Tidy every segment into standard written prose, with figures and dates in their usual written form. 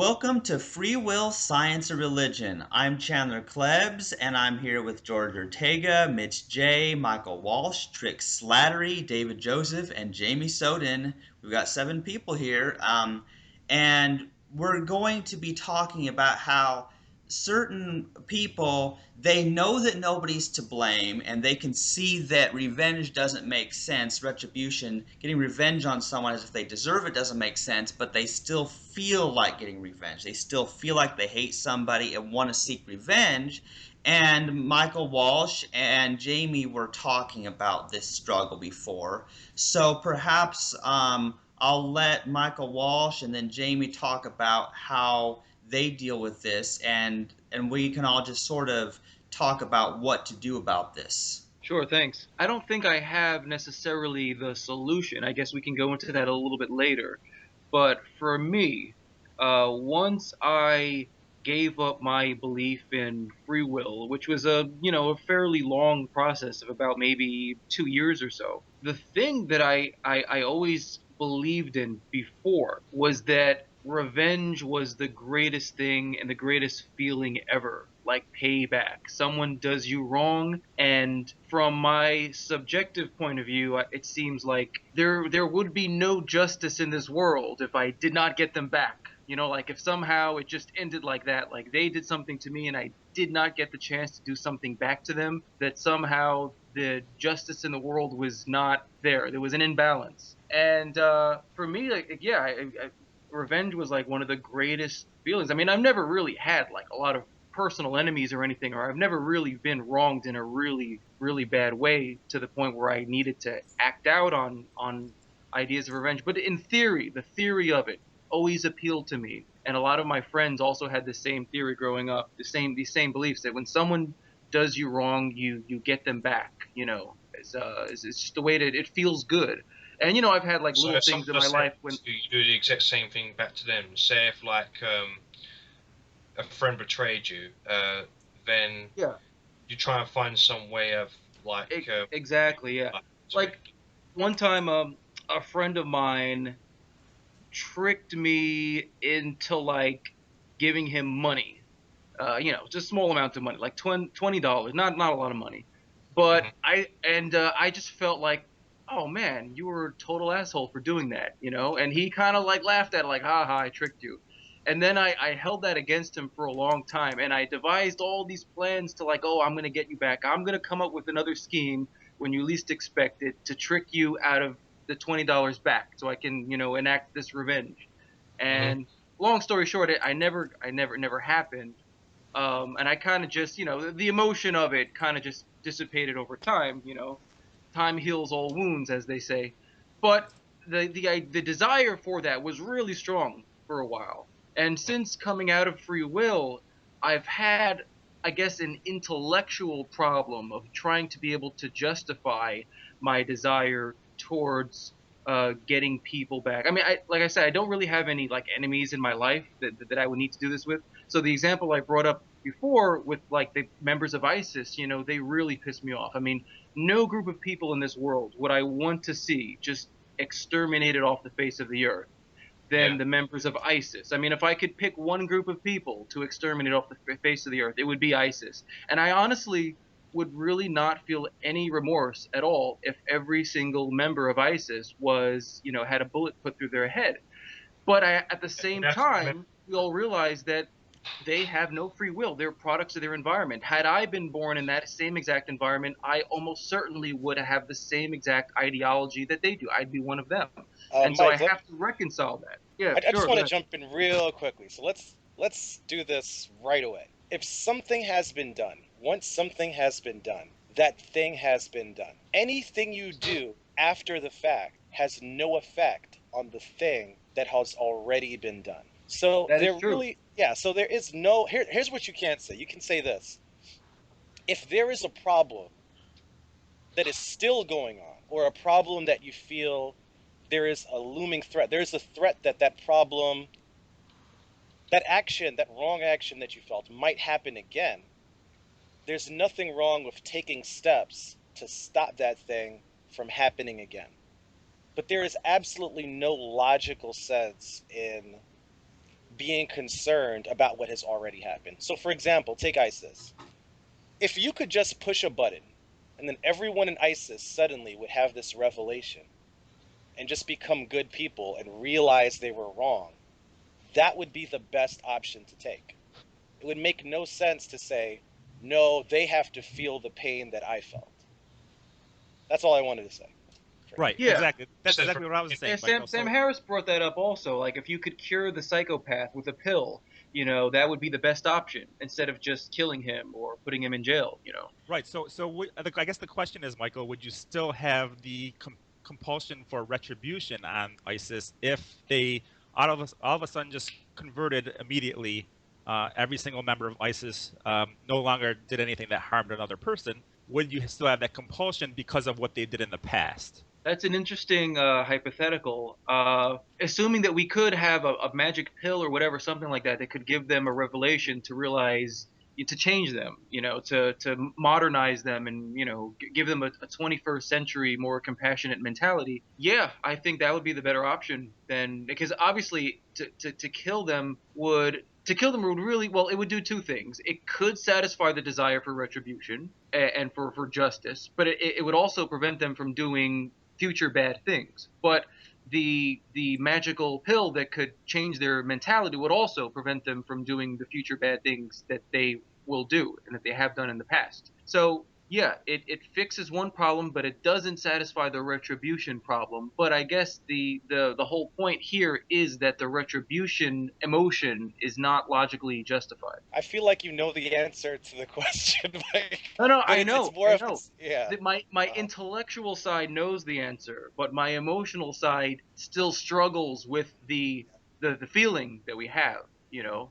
Welcome to Free Will, Science, and Religion. I'm Chandler Klebs, and I'm here with George Ortega, Mitch J, Michael Walsh, Trick Slattery, David Joseph, and Jamie Soden. We've got 7 people here, and we're going to be talking about how certain people, they know that nobody's to blame, and they can see that revenge doesn't make sense. Retribution, getting revenge on someone as if they deserve it, doesn't make sense, but they still feel like getting revenge. They still feel like they hate somebody and want to seek revenge. And Michael Walsh and Jamie were talking about this struggle before. So perhaps I'll let Michael Walsh and then Jamie talk about how they deal with this, and we can all just sort of talk about what to do about this. Sure, thanks. I don't think I have necessarily the solution. I guess we can go into that a little bit later. But for me, once I gave up my belief in free will, which was a fairly long process of about maybe 2 years or so, the thing that I always believed in before was that revenge was the greatest thing and the greatest feeling ever. Like payback. Someone does you wrong, and from my subjective point of view, it seems like there would be no justice in this world if I did not get them back. Like if somehow it just ended like that, like they did something to me and I did not get the chance to do something back to them, that somehow the justice in the world was not there. There was an imbalance. And for me, like, yeah, revenge was like one of the greatest feelings. I mean, I've never really had like a lot of personal enemies or anything, or I've never really been wronged in a really, really bad way to the point where I needed to act out on ideas of revenge. But in theory, the theory of it always appealed to me. And a lot of my friends also had the same theory growing up, these same beliefs that when someone does you wrong, you get them back. It's just the way that it feels good. And I've had like So little if things someone in does my something life when to you, you do the exact same thing back to them. Say if like a friend betrayed you, then yeah, you try and find some way of like exactly, yeah. like sorry. Like one time, a friend of mine tricked me into like giving him money. Just small amounts of money, like $20, not a lot of money. But Hmm. I just felt like, oh man, you were a total asshole for doing that, And he kind of like laughed at it, like, ha ha, I tricked you. And then I held that against him for a long time, and I devised all these plans to like, oh, I'm gonna get you back. I'm gonna come up with another scheme when you least expect it to trick you out of the $20 back, so I can, enact this revenge. Hmm. And long story short, never happened. And I kind of just, the emotion of it kind of just dissipated over time. Time heals all wounds, as they say. But the desire for that was really strong for a while. And since coming out of free will, I've had, I guess, an intellectual problem of trying to be able to justify my desire towards getting people back. I mean, like I said, I don't really have any like enemies in my life that I would need to do this with. So the example I brought up before with like the members of ISIS, they really piss me off. I mean, no group of people in this world would I want to see just exterminated off the face of the earth than Yeah. the members of ISIS. I mean, if I could pick one group of people to exterminate off the face of the earth, it would be ISIS. And I honestly would really not feel any remorse at all if every single member of ISIS was, had a bullet put through their head. But at the You same have to remember. time, we all realize that they have no free will. They're products of their environment. Had I been born in that same exact environment, I almost certainly would have the same exact ideology that they do. I'd be one of them. And so I Mike, have to reconcile that. Yeah, I just sure, go want to ahead. jump in real quickly. So let's do this right away. If something has been done, once something has been done, that thing has been done. Anything you do after the fact has no effect on the thing that has already been done. So That is there true. really, yeah, so there is no, here's what you can't say. You can say this. If there is a problem that is still going on, or a problem that you feel there is a looming threat, there's a threat that that problem, that action, that wrong action that you felt might happen again, there's nothing wrong with taking steps to stop that thing from happening again. But there is absolutely no logical sense in being concerned about what has already happened. So, for example, take ISIS. If you could just push a button and then everyone in ISIS suddenly would have this revelation and just become good people and realize they were wrong, that would be the best option to take. It would make no sense to say, no, they have to feel the pain that I felt. That's all I wanted to say. For now. Right, Yeah. exactly. That's Says exactly what I was saying, And Michael. Sam So, Harris brought that up also. Like, if you could cure the psychopath with a pill, that would be the best option instead of just killing him or putting him in jail. right. I guess the question is, Michael, would you still have the compulsion for retribution on ISIS if they all of a sudden just converted immediately? Every single member of ISIS no longer did anything that harmed another person. Would you still have that compulsion because of what they did in the past? That's an interesting hypothetical. Assuming that we could have a magic pill or whatever, something like that, that could give them a revelation to realize, to change them, to modernize them and, give them a 21st century, more compassionate mentality. Yeah, I think that would be the better option than, because obviously to kill them would. To kill them would really, well, it would do two things. It could satisfy the desire for retribution and for justice, but it would also prevent them from doing future bad things. But the magical pill that could change their mentality would also prevent them from doing the future bad things that they will do and that they have done in the past. So yeah, it fixes one problem, but it doesn't satisfy the retribution problem. But I guess the whole point here is that the retribution emotion is not logically justified. I feel like you know the answer to the question, Mike. No, no, But I it's know, more I of know. yeah. My Uh, intellectual side knows the answer, but my emotional side still struggles with the feeling that we have.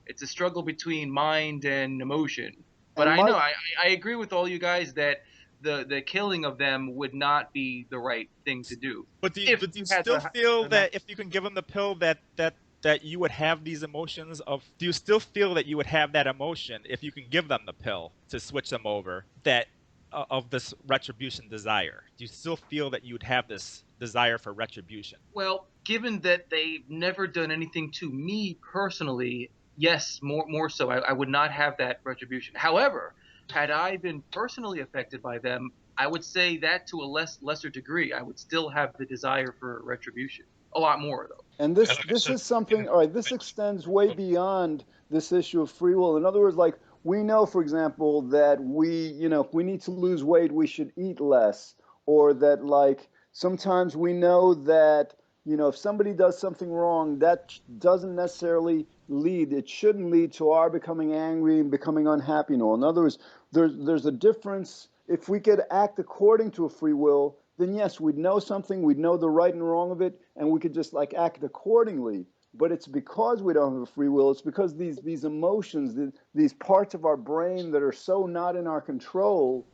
It's a struggle between mind and emotion. But And I know Mike, I agree with all you guys that the killing of them would not be the right thing to do if But do you you had still feel the that if you can give them the pill that you would have these emotions of do you still feel that you would have that emotion if you can give them the pill to switch them over that of this retribution desire? Do you still feel that you would have this desire for retribution? Well, given that they've never done anything to me personally, yes, more so. I would not have that retribution. However, had I been personally affected by them, I would say that to a lesser degree. I would still have the desire for retribution. A lot more though. and And this like I this said, is something, all right, this extends way beyond this issue of free will. In other words, like we know, for example, that if we need to lose weight, we should eat less, or that like sometimes we know that, if somebody does something wrong, that doesn't necessarily it shouldn't lead to our becoming angry and becoming unhappy. No, in other words, there's a difference. If we could act according to a free will, then yes, we'd know something, we'd know the right and wrong of it, and we could just like act accordingly. But it's because we don't have a free will. It's because these emotions, these parts of our brain that are so not in our control,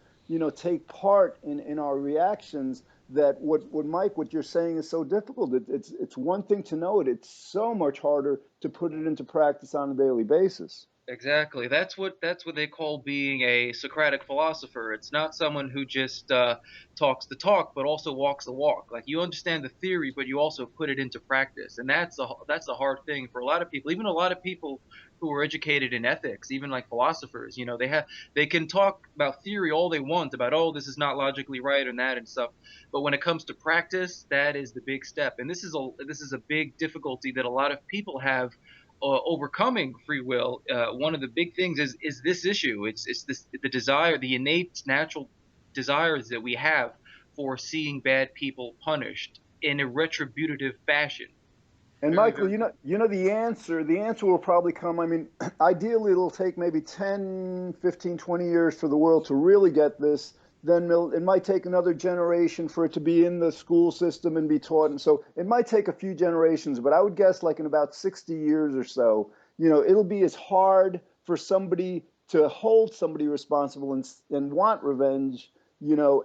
take part in our reactions. That what you're saying is so difficult. It's one thing to know it. It's so much harder to put it into practice on a daily basis. Exactly. That's what they call being a Socratic philosopher. It's not someone who just talks the talk, but also walks the walk. Like you understand the theory, but you also put it into practice, and that's a hard thing for a lot of people. Even a lot of people who are educated in ethics, even like philosophers, they can talk about theory all they want about this is not logically right and that and stuff. But when it comes to practice, that is the big step, and this is a big difficulty that a lot of people have overcoming free will. One of the big things is this issue. It's this the desire, the innate natural desires that we have for seeing bad people punished in a retributive fashion. And Very, Michael, very. the answer will probably come. I mean, ideally it'll take maybe 10, 15, 20 years for the world to really get this. Then it might take another generation for it to be in the school system and be taught. And so it might take a few generations, but I would guess like in about 60 years or so, it'll be as hard for somebody to hold somebody responsible and want revenge,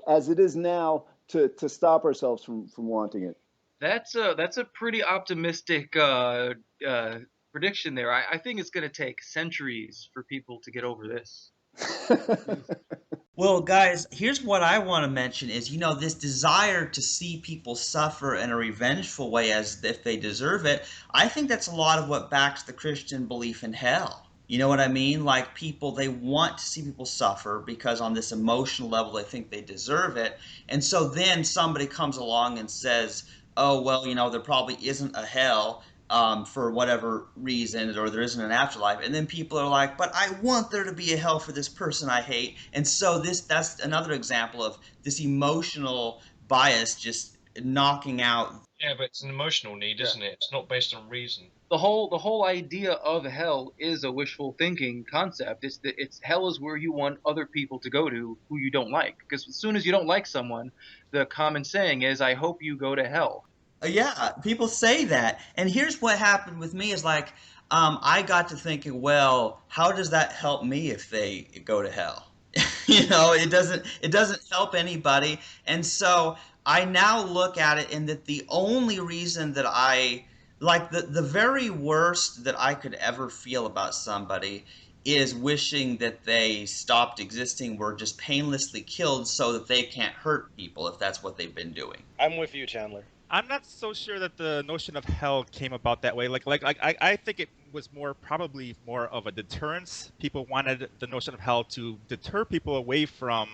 as it is now to stop ourselves from wanting it. That's a pretty optimistic prediction there. I think it's going to take centuries for people to get over this. Well, guys, here's what I want to mention is, this desire to see people suffer in a revengeful way as if they deserve it. I think that's a lot of what backs the Christian belief in hell. You know what I mean? Like people, they want to see people suffer because on this emotional level, they think they deserve it. And so then somebody comes along and says, oh, well, there probably isn't a hell for whatever reason, or there isn't an afterlife. And then people are like, but I want there to be a hell for this person I hate. And so that's another example of this emotional bias just knocking out. Yeah, but it's an emotional need, Yeah. isn't it? It's not based on reason. The whole idea of hell is a wishful thinking concept. It's hell is where you want other people to go to who you don't like. Because as soon as you don't like someone, the common saying is, "I hope you go to hell." Yeah, people say that. And here's what happened with me is like, I got to thinking, well, how does that help me if they go to hell? It doesn't help anybody. And so I now look at it in that the only reason that I like the very worst that I could ever feel about somebody is wishing that they stopped existing, were just painlessly killed so that they can't hurt people if that's what they've been doing. I'm with you, Chandler. I'm not so sure that the notion of hell came about that way. I think it was probably more of a deterrence. People wanted the notion of hell to deter people away from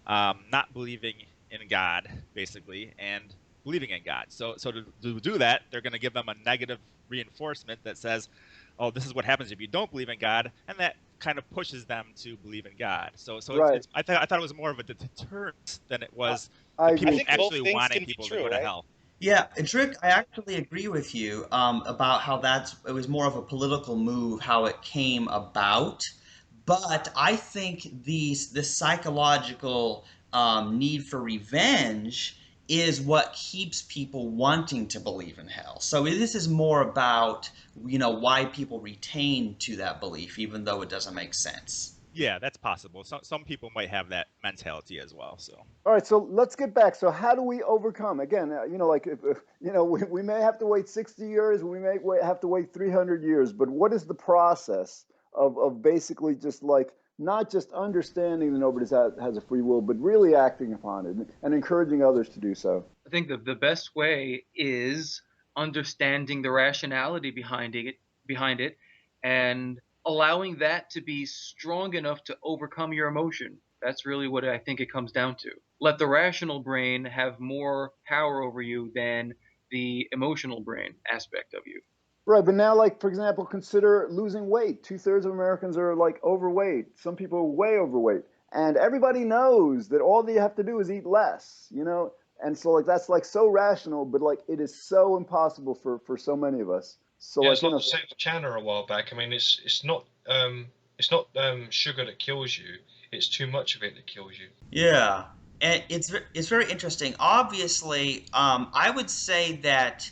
not believing in God, basically, and believing in God. So to do that, they're going to give them a negative reinforcement that says, "Oh, this is what happens if you don't believe in God," and that kind of pushes them to believe in God. So Right. I thought it was more of a deterrence than it was I the people agree. I think both actually things wanting can be people true, to go to right? hell. Yeah, and Trick, I actually agree with you about how it was more of a political move, how it came about. But I think the psychological need for revenge is what keeps people wanting to believe in hell. So this is more about, why people retain to that belief, even though it doesn't make sense. Yeah, that's possible. Some people might have that mentality as well. So All right, so let's get back. So how do we overcome? Again, like if we may have to wait 60 years, we may have to wait 300 years, but what is the process of basically just like not just understanding that nobody has a free will, but really acting upon it and encouraging others to do so? I think the best way is understanding the rationality behind it, and allowing that to be strong enough to overcome your emotion. That's really what I think it comes down to. Let the rational brain have more power over you than the emotional brain aspect of you. Right, but now, like for example, consider losing weight. 2/3 of Americans are like overweight. Some people are way overweight, and everybody knows that all they have to do is eat less. And so like that's like so rational, but like it is so impossible for so many of us. So Yeah, like it's like the same for Chandler a while back. I mean, it's not sugar that kills you. It's too much of it that kills you. Yeah, and it's very interesting. Obviously, I would say that,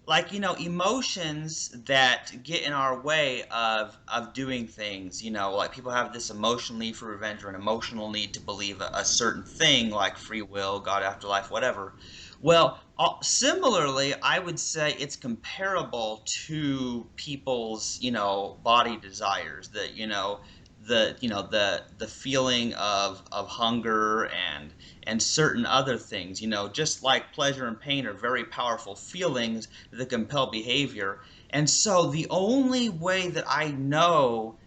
like emotions that get in our way of doing things. Like people have this emotional need for revenge or an emotional need to believe a certain thing, like free will, God, afterlife, whatever. Well, similarly, I would say it's comparable to people's body desires. That the feeling of hunger and certain other things, just like pleasure and pain are very powerful feelings that compel behavior. And so the only way that I know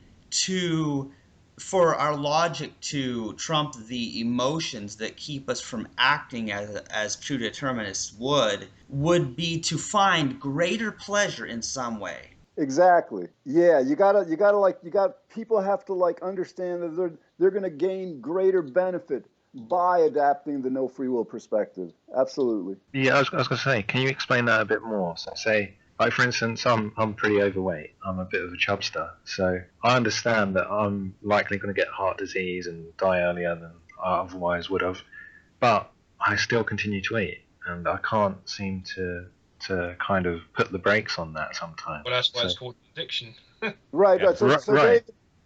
to for our logic to trump the emotions that keep us from acting as true determinists would be to find greater pleasure in some way. exactly, yeah, people have to like understand that they're going to gain greater benefit by adapting the no free will perspective. Absolutely. Yeah, I was going to say, can you explain that a bit more? So, say, like for instance, I'm pretty overweight. I'm a bit of a chubster, so I understand that I'm likely going to get heart disease and die earlier than I otherwise would have. But I still continue to eat, and I can't seem to kind of put the brakes on that sometimes. Well, that's why So, it's called addiction. Right, Yeah. right. So, right.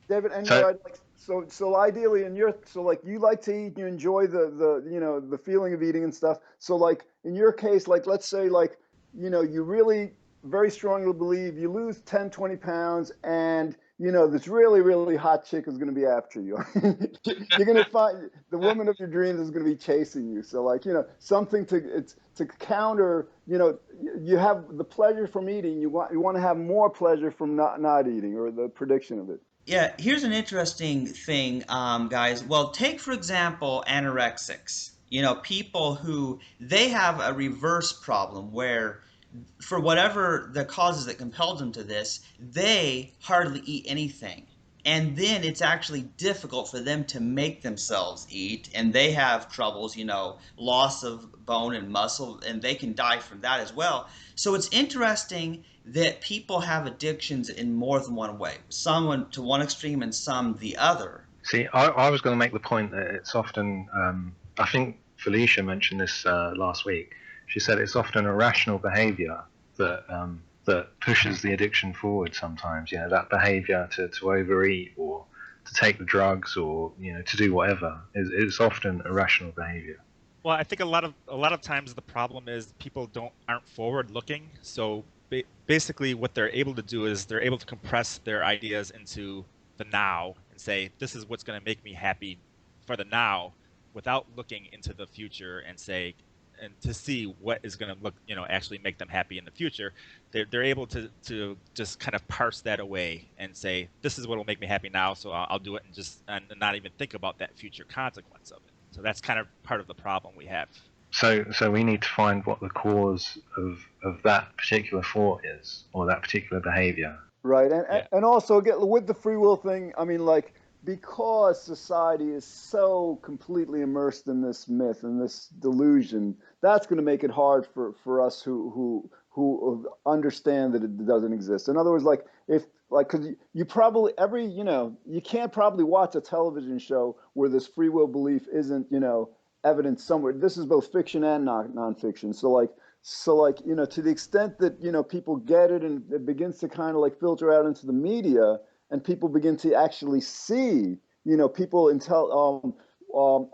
David, and So, like, so ideally, so like you like to eat, you enjoy the feeling of eating and stuff. So, like in your case, like let's say, like you really very strongly believe you lose 10, 20 pounds and, you know, this really, really hot chick is going to be after you. You're going to find the woman of your dreams is going to be chasing you. So like, you know, something to counter, you know, you have the pleasure from eating. You want to have more pleasure from not eating, or the prediction of it. Yeah, here's an interesting thing, guys. Well, take for example anorexics. You know, people who they have a reverse problem where, for whatever the causes that compelled them to this, they hardly eat anything. And then it's actually difficult for them to make themselves eat, and they have troubles, you know, loss of bone and muscle, and they can die from that as well. So it's interesting that people have addictions in more than one way, some to one extreme and some the other. See, I was going to make the point that it's often, I think Felicia mentioned this last week. She said it's often irrational behavior that pushes the addiction forward sometimes. You know, that behavior to overeat or to take the drugs or, you know, to do whatever is often irrational behavior. Well, I think a lot of times the problem is people aren't forward looking. So basically, what they're able to do is they're able to compress their ideas into the now and say, this is what's going to make me happy for the now, without looking into the future and to see what is going to look, you know, actually make them happy in the future. They're able to just kind of parse that away and say, this is what will make me happy now, so I'll do it, and not even think about that future consequence of it. So that's kind of part of the problem we have. So we need to find what the cause of that particular thought is, or that particular behavior. Right, Yeah. and also again with the free will thing, I mean, like, because society is so completely immersed in this myth and this delusion, that's going to make it hard for us who understand that it doesn't exist. In other words, like, if like, because you probably you know, you can't probably watch a television show where this free will belief isn't, you know, evident somewhere. This is both fiction and nonfiction. So like, you know, to the extent that, you know, people get it and it begins to kind of like filter out into the media, and people begin to actually see, you know, people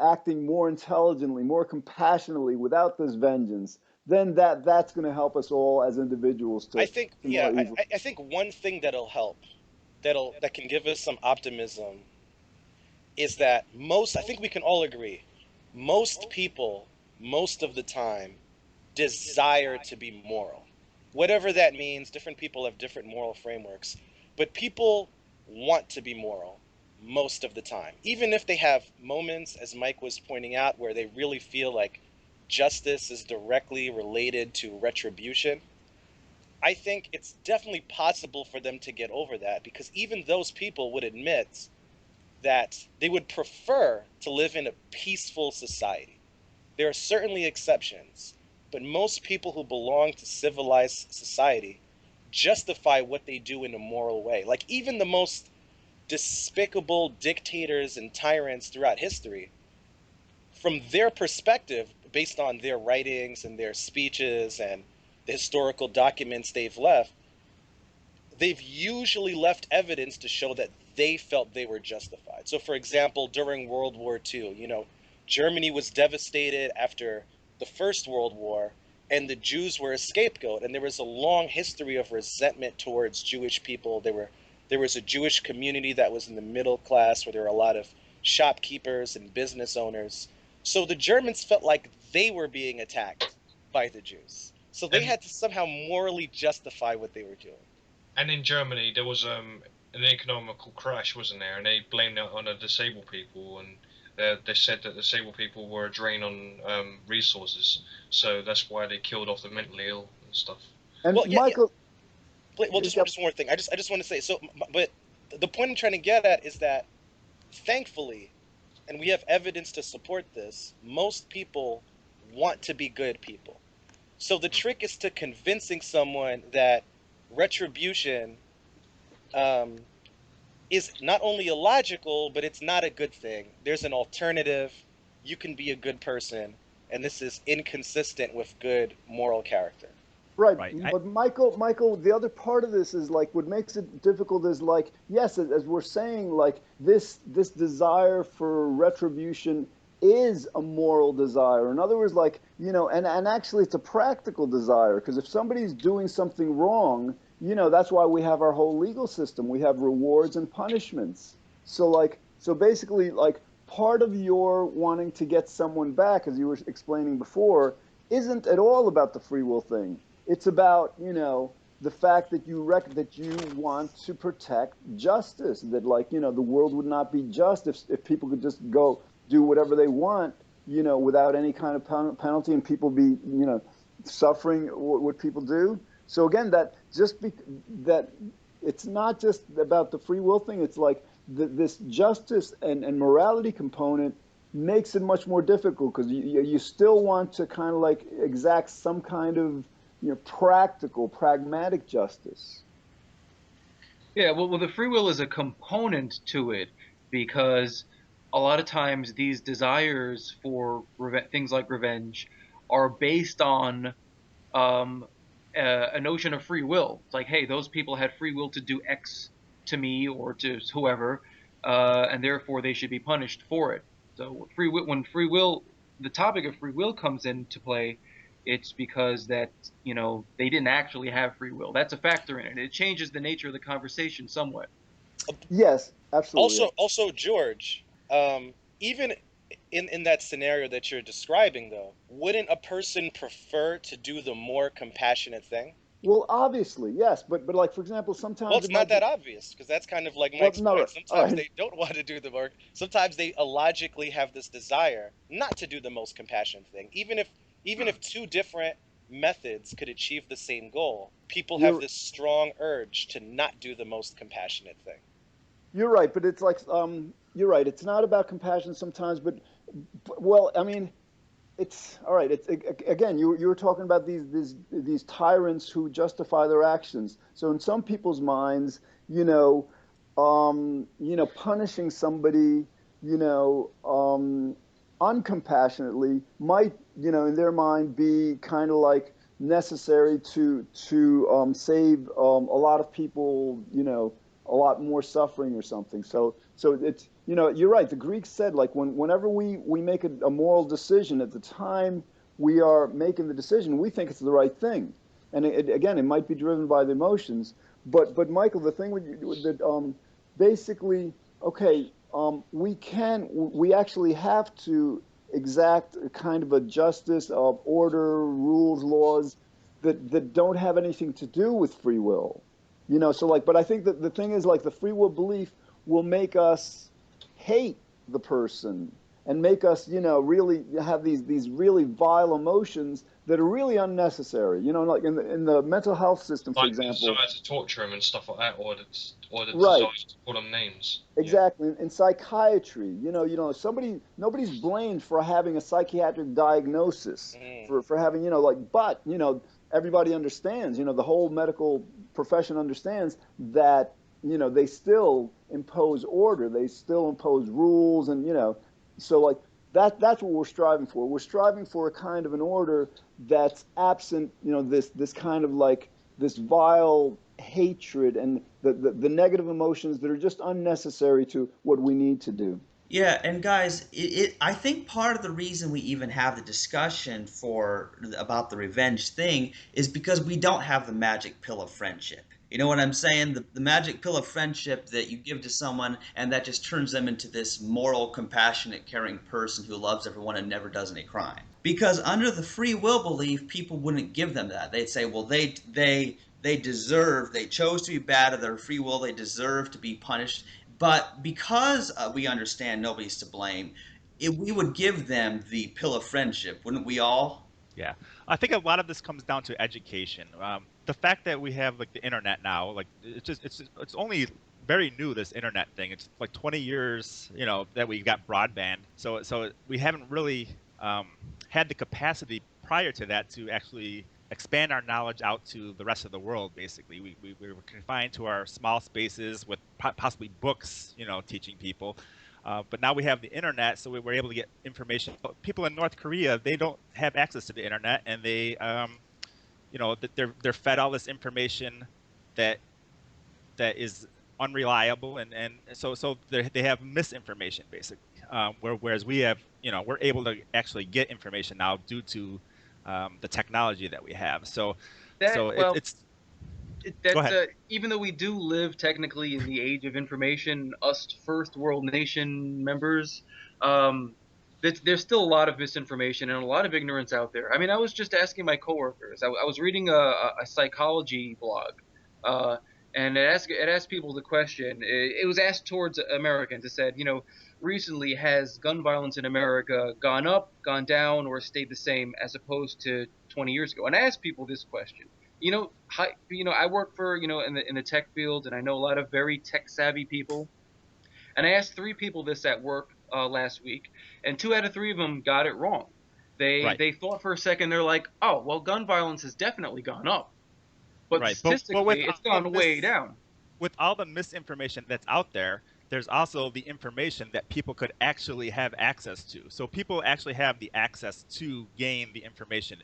acting more intelligently, more compassionately, without this vengeance, then that's going to help us all as individuals to. I think, yeah, I think one thing that'll help, that can give us some optimism, is that I think we can all agree, most people, most of the time, desire to be moral. Whatever that means, different people have different moral frameworks, but people want to be moral most of the time. Even if they have moments, as Mike was pointing out, where they really feel like justice is directly related to retribution, I think it's definitely possible for them to get over that, because even those people would admit that they would prefer to live in a peaceful society. There are certainly exceptions, but most people who belong to civilized society justify what they do in a moral way. Like, even the most despicable dictators and tyrants throughout history, from their perspective, based on their writings and their speeches and the historical documents they've left, they've usually left evidence to show that they felt they were justified. So, for example, during World War II, you know, Germany was devastated after the First World War, and the Jews were a scapegoat, and there was a long history of resentment towards Jewish people. There was a Jewish community that was in the middle class, where there were a lot of shopkeepers and business owners. So the Germans felt like they were being attacked by the Jews. So they had to somehow morally justify what they were doing. And in Germany, there was an economical crash, wasn't there? And they blamed it on the disabled people, and they said that disabled people were a drain on resources, so that's why they killed off the mentally ill and stuff. And well, Michael, well, just one more thing. I just want to say, so, but the point I'm trying to get at is that, thankfully, and we have evidence to support this, most people want to be good people. So the trick is to convincing someone that retribution is not only illogical, but it's not a good thing. There's an alternative. You can be a good person, and this is inconsistent with good moral character. Right. Right. But Michael, the other part of this is like what makes it difficult is like, yes, as we're saying, like this desire for retribution is a moral desire. In other words, like, and actually it's a practical desire, because if somebody's doing something wrong, that's why we have our whole legal system. We have rewards and punishments. So basically, like, part of your wanting to get someone back, as you were explaining before, isn't at all about the free will thing. It's about, the fact that that you want to protect justice, that, like, the world would not be just if people could just go do whatever they want, without any kind of penalty, and people be, suffering what people do. So again, that it's not just about the free will thing. It's like this justice and morality component makes it much more difficult, because you still want to kind of like exact some kind of practical, pragmatic justice. Yeah, well, the free will is a component to it, because a lot of times these desires for things like revenge are based on a notion of free will. It's like, hey, those people had free will to do X to me or to whoever, and therefore they should be punished for it. So when free will, the topic of free will comes into play, it's because that they didn't actually have free will. That's a factor in it. It changes the nature of the conversation somewhat. Yes, absolutely. Also, George, even in that scenario that you're describing, though, wouldn't a person prefer to do the more compassionate thing? Well, obviously, yes, but like, for example, sometimes Well, it it's might not be. that obvious, because that's kind of like Well, Mike's no, point. all Sometimes right. they don't want to do the more. Sometimes they illogically have this desire not to do the most compassionate thing, even if two different methods could achieve the same goal. People have You're this strong urge to not do the most compassionate thing. you're right, but it's like, you're right. It's not about compassion sometimes, well, I mean, it's all right. It's again, you were talking about these tyrants who justify their actions. So in some people's minds, punishing somebody, uncompassionately might, in their mind, be kind of like necessary to save a lot of people, a lot more suffering or something. So it's, you're right. The Greeks said, like, whenever we make a moral decision, at the time we are making the decision, we think it's the right thing. And again, it might be driven by the emotions. But Michael, the thing that basically, okay, we actually have to exact a kind of a justice of order, rules, laws that don't have anything to do with free will. So, like, but I think that the thing is, like, the free will belief will make us hate the person and make us, really have these really vile emotions that are really unnecessary. Like in the mental health system, for Like the example. desire to torture him and stuff like that, or the Right. desire to call them names. Exactly. In psychiatry, nobody's blamed for having a psychiatric diagnosis, for having, but, everybody understands, the whole medical profession understands that, they still impose order, they still impose rules, and, so, like, that's what we're striving for. We're striving for a kind of an order that's absent, this kind of, like, this vile hatred and the negative emotions that are just unnecessary to what we need to do. Yeah, and guys, I think part of the reason we even have the discussion about the revenge thing is because we don't have the magic pill of friendship. You know what I'm saying? The magic pill of friendship that you give to someone and that just turns them into this moral, compassionate, caring person who loves everyone and never does any crime. Because under the free will belief, people wouldn't give them that. They'd say, well, they chose to be bad of their free will, they deserve to be punished. But because we understand nobody's to blame, we would give them the pill of friendship, wouldn't we all? Yeah, I think a lot of this comes down to education. The fact that we have like the internet now, like it's only very new, this internet thing. It's like 20 years, that we got broadband. So we haven't really had the capacity prior to that to actually expand our knowledge out to the rest of the world. Basically, we were confined to our small spaces with possibly books, teaching people. But now we have the internet, so we were able to get information. People in North Korea, they don't have access to the internet, and they're fed all this information that is unreliable, and so they have misinformation basically. whereas we have, we're able to actually get information now due to the technology that we have. So, That well, it's go that's ahead. even though we do live technically in the age of information, us first world nation members, there's still a lot of misinformation and a lot of ignorance out there. I mean, I was just asking my coworkers. I was reading a psychology blog, uh, and it asked people the question. It was asked towards Americans. It said, recently has gun violence in America gone up, gone down, or stayed the same as opposed to 20 years ago? And I asked people this question. I work for in the tech field, and I know a lot of very tech savvy people. And I asked three people this at work last week, and two out of three of them got it wrong. They Right. they thought for a second. They're like, oh well, gun violence has definitely gone up, but Right. But with statistically, it's gone way down. with all the misinformation that's out there, there's also the information that people could actually have access to. So people actually have the access to gain the information,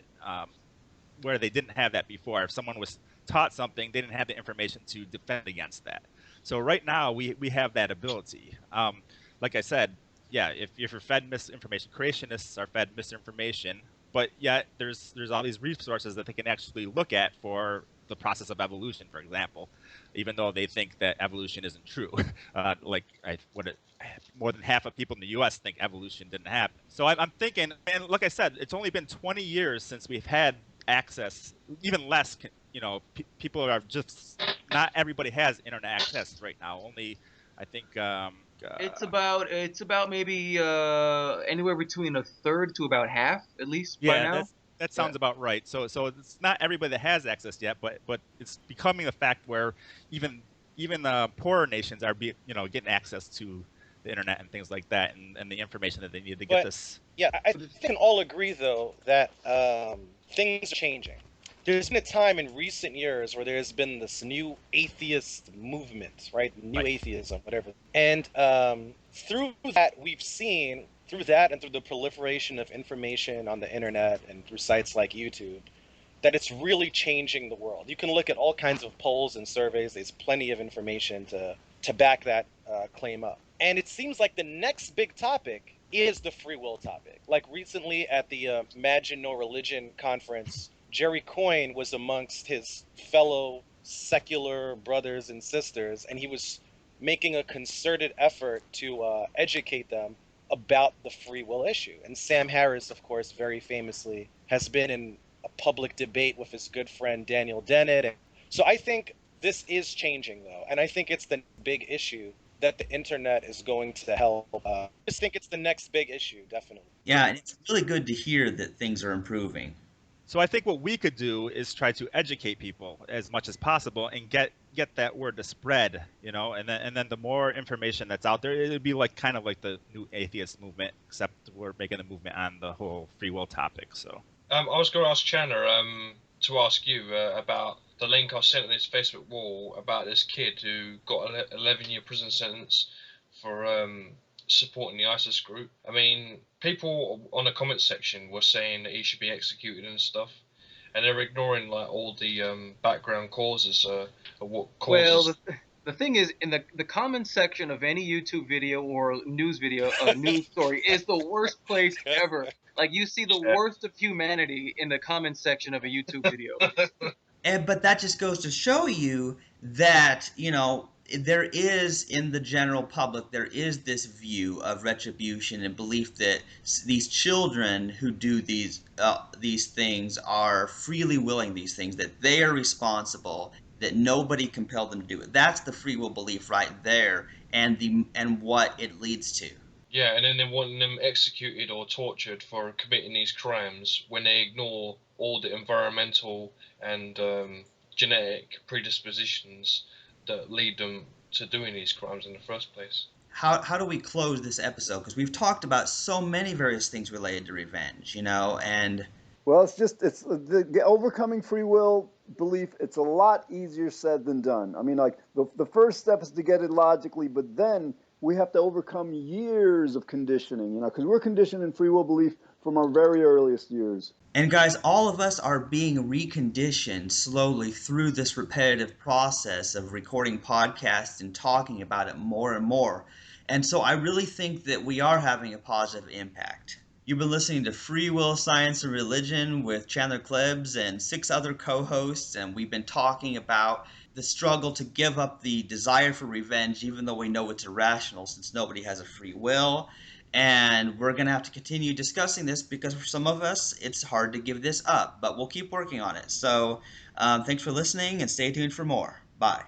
where they didn't have that before. If someone was taught something, they didn't have the information to defend against that. So right now we have that ability. Like I said, yeah, if you're fed misinformation, creationists are fed misinformation, but yet there's all these resources that they can actually look at for the process of evolution, for example, even though they think that evolution isn't true. More than half of people in the U.S. think evolution didn't happen. So I'm thinking, and like I said, it's only been 20 years since we've had access, even less. People are just, not everybody has internet access right now. Only, I think, It's about maybe anywhere between a third to about half, at least by yeah, now. that Yeah. sounds about right. So it's not everybody that has access yet, but it's becoming a fact where even poorer nations are getting access to the internet and things like that, and the information that they need to get But this. yeah, I think we can all agree though that things are changing. There's been a time in recent years where there's been this new atheist movement, right? New Right. atheism, whatever. And through that, we've seen, through that and through the proliferation of information on the internet and through sites like YouTube, that it's really changing the world. You can look at all kinds of polls and surveys. There's plenty of information to back that claim up. And it seems like the next big topic is the free will topic. Like recently at the Imagine No Religion conference, Jerry Coyne was amongst his fellow secular brothers and sisters, and he was making a concerted effort to educate them about the free will issue. And Sam Harris, of course, very famously has been in a public debate with his good friend Daniel Dennett. So I think this is changing, though, and I think it's the big issue that the internet is going to help. I just think it's the next big issue, definitely. Yeah, and it's really good to hear that things are improving. So I think what we could do is try to educate people as much as possible and get that word to spread, and then the more information that's out there, it'd be like kind of like the new atheist movement, except we're making a movement on the whole free will topic. So I was going to ask Chandler to ask you about the link I sent on this Facebook wall about this kid who got an 11-year prison sentence for supporting the ISIS group. I mean, people on the comment section were saying that he should be executed and stuff, and they're ignoring like all the background causes of what causes. Well, the thing is, in the comment section of any YouTube video or news video, news story is the worst place ever. Like you see the worst of humanity in the comment section of a YouTube video. But that just goes to show you that, there is in the general public, there is this view of retribution and belief that these children who do these things are freely willing these things, that they are responsible, that nobody compelled them to do it. That's the free will belief right there, and what it leads to. Yeah, and then they want them executed or tortured for committing these crimes when they ignore all the environmental and genetic predispositions that lead them to doing these crimes in the first place. How do we close this episode? Because we've talked about so many various things related to revenge, and Well, it's the overcoming free will belief. It's a lot easier said than done. I mean, like the first step is to get it logically, but then we have to overcome years of conditioning, because we're conditioned in free will belief from our very earliest years. And guys, all of us are being reconditioned slowly through this repetitive process of recording podcasts and talking about it more and more. And so I really think that we are having a positive impact. You've been listening to Free Will, Science, and Religion with Chandler Klebs and 6 other co-hosts, and we've been talking about the struggle to give up the desire for revenge, even though we know it's irrational since nobody has a free will. And we're going to have to continue discussing this because for some of us, it's hard to give this up, but we'll keep working on it. So thanks for listening and stay tuned for more. Bye.